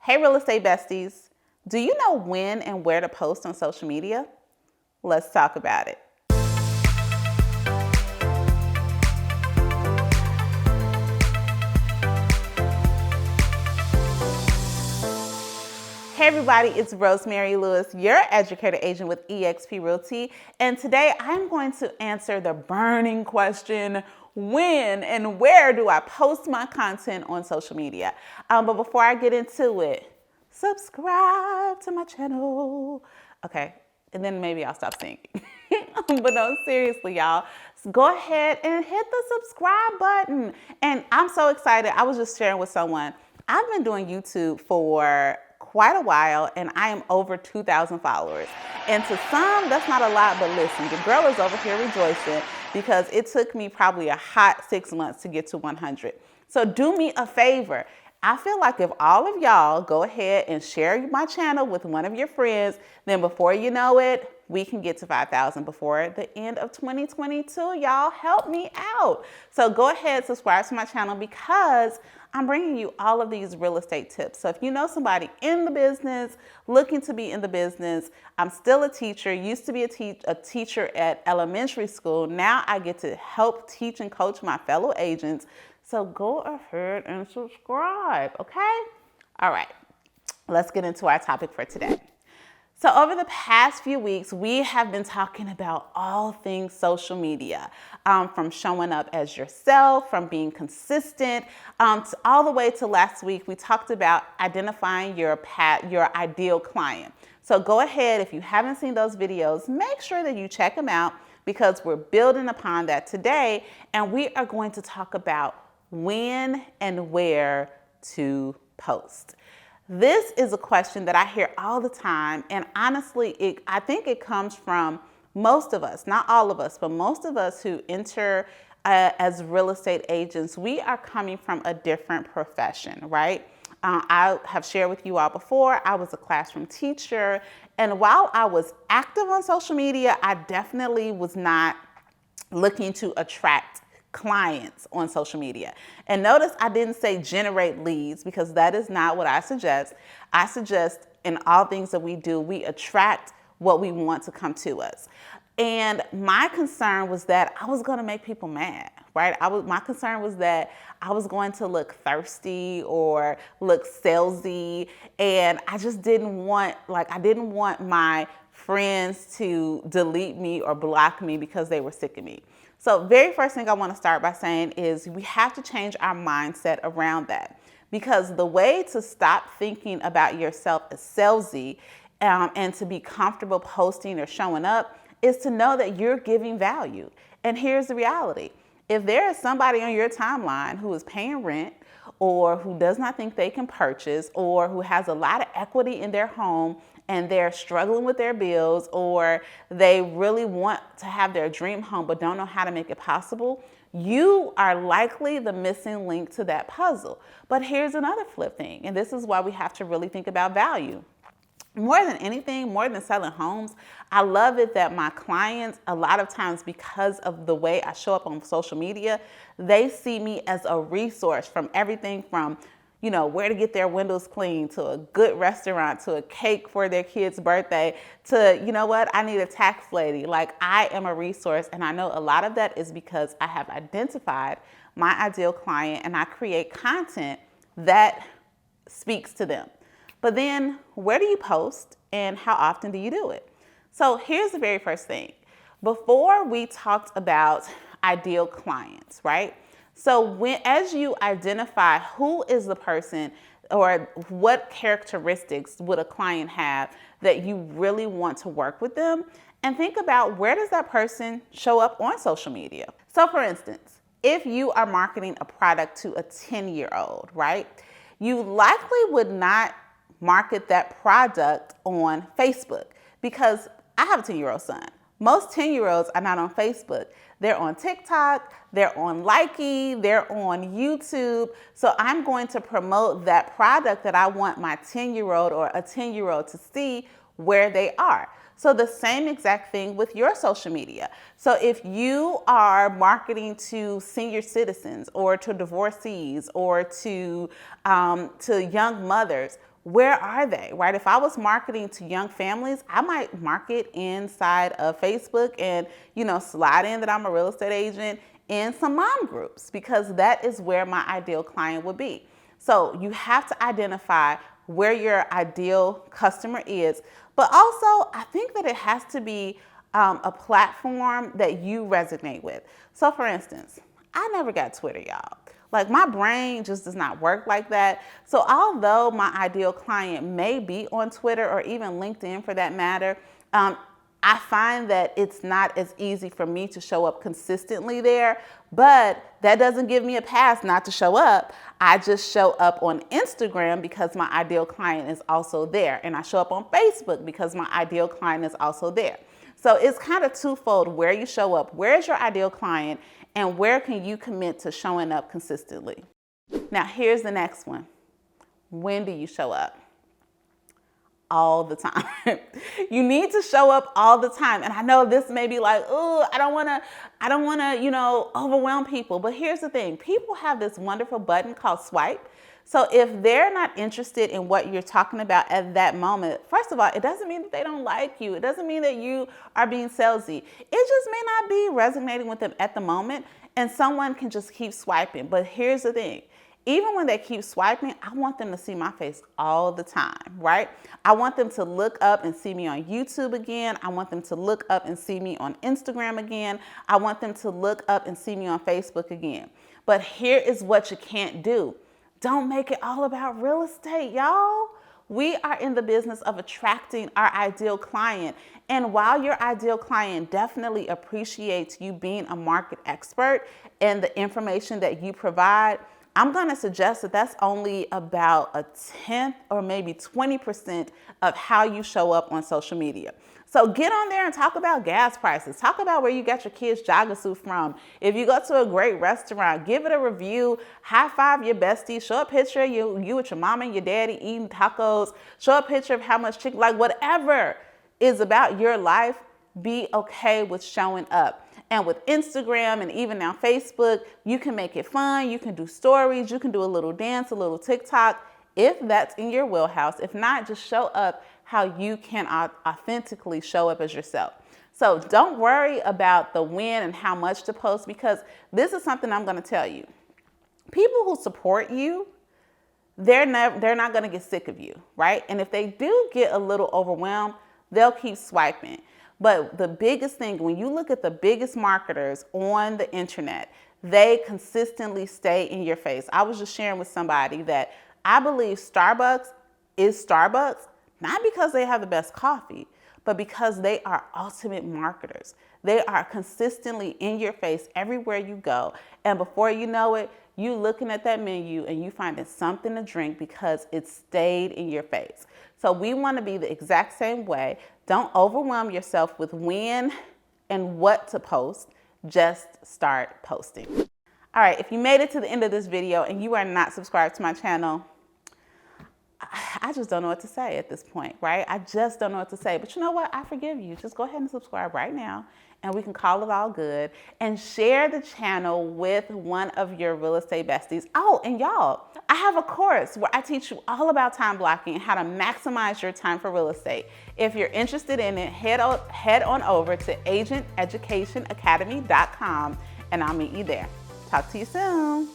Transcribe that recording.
Hey, real estate besties. Do you know when and where to post on social media? Let's talk about it. Hey everybody, it's Rosemary Lewis, your educator agent with eXp Realty, and today I'm going to answer the burning question, when and where do I post my content on social media? But before I get into it, subscribe to my channel. Okay, and then maybe I'll stop singing. But no, seriously, y'all, go ahead and hit the subscribe button. And I'm so excited. I was just sharing with someone, I've been doing YouTube for quite a while, and I am over 2,000 followers. And to some, that's not a lot, but listen, the girl is over here rejoicing because it took me probably a hot 6 months to get to 100. So do me a favor. I feel like if all of y'all go ahead and share my channel with one of your friends, then before you know it, we can get to 5,000 before the end of 2022. Y'all help me out. So go ahead, subscribe to my channel because I'm bringing you all of these real estate tips. So if you know somebody in the business, looking to be in the business, I'm still a teacher, used to be a teacher at elementary school. Now I get to help teach and coach my fellow agents. So go ahead and subscribe, okay? All right, let's get into our topic for today. So over the past few weeks, we have been talking about all things social media, from showing up as yourself, from being consistent, all the way to last week, we talked about identifying your ideal client. So go ahead, if you haven't seen those videos, make sure that you check them out because we're building upon that today, and we are going to talk about when and where to post. This is a question that I hear all the time, and honestly, I think it comes from most of us, not all of us, but most of us who enter as real estate agents. We are coming from a different profession, right? I have shared with you all before, I was a classroom teacher, and while I was active on social media, I definitely was not looking to attract clients on social media. And notice I didn't say generate leads because that is not what I suggest. I suggest in all things that we do, we attract what we want to come to us. And my concern was that I was going to make people mad, right? My concern was that I was going to look thirsty or look salesy, and I just didn't want my friends to delete me or block me because they were sick of me. So very first thing I want to start by saying is we have to change our mindset around that, because the way to stop thinking about yourself as salesy and to be comfortable posting or showing up is to know that you're giving value. And here's the reality. If there is somebody on your timeline who is paying rent or who does not think they can purchase or who has a lot of equity in their home and they're struggling with their bills, or they really want to have their dream home but don't know how to make it possible, you are likely the missing link to that puzzle. But here's another flip thing, and this is why we have to really think about value. More than anything, more than selling homes, I love it that my clients, a lot of times because of the way I show up on social media, they see me as a resource from everything from where to get their windows clean, to a good restaurant, to a cake for their kid's birthday, to, I need a tax lady. Like, I am a resource, and I know a lot of that is because I have identified my ideal client and I create content that speaks to them. But then where do you post and how often do you do it? So here's the very first thing. Before we talked about ideal clients, right? So as you identify who is the person or what characteristics would a client have that you really want to work with them, and think about where does that person show up on social media. So for instance, if you are marketing a product to a 10-year-old, right? You likely would not market that product on Facebook because I have a 10-year-old son. Most 10-year-olds are not on Facebook. They're on TikTok, they're on Likey, they're on YouTube. So I'm going to promote that product that I want my 10-year-old or a 10-year-old to see where they are. So the same exact thing with your social media. So if you are marketing to senior citizens or to divorcees or to young mothers, where are they, right? If I was marketing to young families, I might market inside of Facebook and, slide in that I'm a real estate agent in some mom groups, because that is where my ideal client would be. So you have to identify where your ideal customer is, but also I think that it has to be a platform that you resonate with. So for instance, I never got Twitter, y'all. Like, my brain just does not work like that. So although my ideal client may be on Twitter or even LinkedIn for that matter, I find that it's not as easy for me to show up consistently there, but that doesn't give me a pass not to show up. I just show up on Instagram because my ideal client is also there. And I show up on Facebook because my ideal client is also there. So it's kind of twofold: where you show up, where's your ideal client, and where can you commit to showing up consistently. Now, here's the next one. When do you show up? All the time. You need to show up all the time. And I know this may be like, oh, I don't want to, overwhelm people. But here's the thing. People have this wonderful button called swipe. So if they're not interested in what you're talking about at that moment, first of all, it doesn't mean that they don't like you. It doesn't mean that you are being salesy. It just may not be resonating with them at the moment, and someone can just keep swiping. But here's the thing. Even when they keep swiping, I want them to see my face all the time, right? I want them to look up and see me on YouTube again. I want them to look up and see me on Instagram again. I want them to look up and see me on Facebook again. But here is what you can't do. Don't make it all about real estate, y'all. We are in the business of attracting our ideal client. And while your ideal client definitely appreciates you being a market expert and the information that you provide, I'm going to suggest that that's only about a 10th or maybe 20% of how you show up on social media. So get on there and talk about gas prices. Talk about where you got your kids' jogging suit from. If you go to a great restaurant, give it a review. High five your bestie. Show a picture of you with your mama and your daddy eating tacos. Show a picture of how much chicken, like whatever is about your life, be okay with showing up. And with Instagram and even now Facebook, you can make it fun. You can do stories. You can do a little dance, a little TikTok, if that's in your wheelhouse. If not, just show up how you can authentically show up as yourself. So don't worry about the when and how much to post, because this is something I'm going to tell you. People who support you, they're not going to get sick of you, right? And if they do get a little overwhelmed, they'll keep swiping. But the biggest thing, when you look at the biggest marketers on the internet, they consistently stay in your face. I was just sharing with somebody that I believe Starbucks is Starbucks, not because they have the best coffee, but because they are ultimate marketers. They are consistently in your face everywhere you go. And before you know it, you looking at that menu and you finding something to drink because it stayed in your face. So we want to be the exact same way. Don't overwhelm yourself with when and what to post. Just start posting. All right, if you made it to the end of this video and you are not subscribed to my channel, I just don't know what to say at this point, right? I just don't know what to say. But you know what? I forgive you. Just go ahead and subscribe right now, and we can call it all good. And share the channel with one of your real estate besties. Oh, and y'all, I have a course where I teach you all about time blocking and how to maximize your time for real estate. If you're interested in it, head on over to agenteducationacademy.com, and I'll meet you there. Talk to you soon.